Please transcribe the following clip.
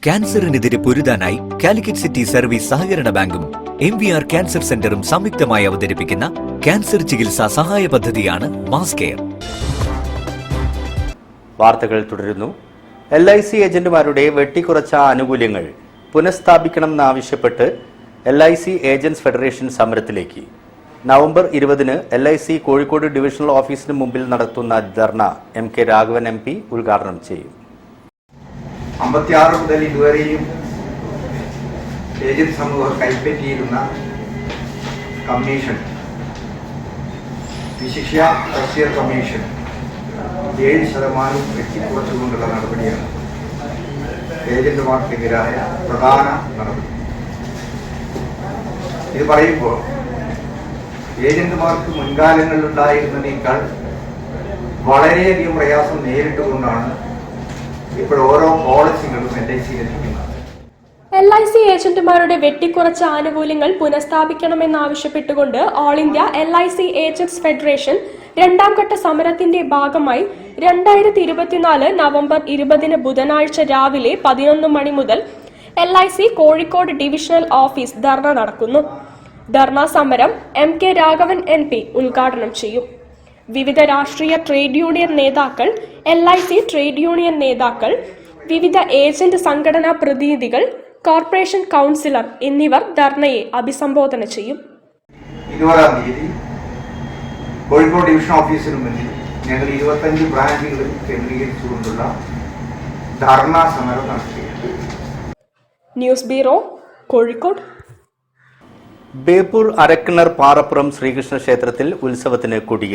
ക്യാൻസറിനെതിരെ പൊരുതാനായി Calicut city service സഹകരണ ബാങ്കും MVR cancer സെന്ററും സംയുക്തമായി അവതരിപ്പിക്കുന്ന ക്യാൻസർ ചികിത്സാ സഹായ പദ്ധതിയാണ് മാസ് കെയർ. വാർത്തകൾ തുടരുന്നു. LIC ഏജന്റുമാരുടെ വെട്ടിക്കുറച്ച ആനുകൂല്യങ്ങൾ പുനഃസ്ഥാപിക്കണമെന്നാവശ്യപ്പെട്ട് LIC ഏജന്റ്സ് ഫെഡറേഷൻ സമരത്തിലേക്ക്. നവംബർ 20-ന് LIC കോഴിക്കോട് ഡിവിഷണൽ ഓഫീസിന് മുമ്പിൽ നടത്തുന്ന ധർണ MK രാഘവൻ MP ഉദ്ഘാടനം ചെയ്യും. 56 മുതൽ ഇതുവരെയും ഏജന്റ് സമൂഹം കൈപ്പറ്റിയിരുന്ന കമ്മീഷൻ, വിശിഷ്യ തസ്തിക കമ്മീഷൻ 7% വെട്ടിക്കുറച്ചുകൊണ്ടുള്ള നടപടിയാണ് ഏജന്റുമാർക്കെതിരായ പ്രധാന നടപടി. ഇത് പറയുമ്പോൾ ഏജന്റുമാർക്ക് മുൻകാലങ്ങളിലുണ്ടായിരുന്നതിനേക്കാൾ വളരെയധികം പ്രയാസം നേരിട്ടുകൊണ്ടാണ് ഇപ്പോൾ ഓരോ പോളിസികളും LIC ലഭിക്കുന്നത്. LIC ഏജന്റുമാരുടെ വെട്ടിക്കുറച്ച ആനുകൂല്യങ്ങൾ പുനഃസ്ഥാപിക്കണമെന്നാവശ്യപ്പെട്ടുകൊണ്ട് all India LIC agents federation രണ്ടാം ഘട്ട സമരത്തിന്റെ ഭാഗമായി 2024 നവംബർ 20-ന് ബുധനാഴ്ച രാവിലെ 11 മണി മുതൽ LIC കോഴിക്കോട് ഡിവിഷണൽ ഓഫീസ് ധർണ നടക്കുന്നു. ധർണ സമരം MK രാഘവൻ MP ഉദ്ഘാടനം ചെയ്യും. വിവിധ രാഷ്ട്രീയ ട്രേഡ് യൂണിയൻ നേതാക്കൾ, LIC ട്രേഡ് യൂണിയൻ നേതാക്കൾ, വിവിധ ഏജന്റ് സംഘടനാ പ്രതിനിധികൾ, കോർപ്പറേഷൻ കൗൺസിലർ എന്നിവർ ധർണയെ അഭിസംബോധന ചെയ്യും. 20-ാം തീയതി കോഴിക്കോട് ഡിവിഷൻ ഓഫീസിന് മുന്നിൽ ഞങ്ങൾ 25 ബ്രാഞ്ചുകളിൽ കേന്ദ്രീകരിച്ചുകൊണ്ടുള്ള ധർണാ സമരം നടത്തുകയാണ്. News bureau, Kozhikode. ബേപ്പൂർ അരക്കിണർ പാറപ്പുറം ശ്രീകൃഷ്ണ ക്ഷേത്രത്തിൽ ഉത്സവത്തിന് കൊടിയേറി.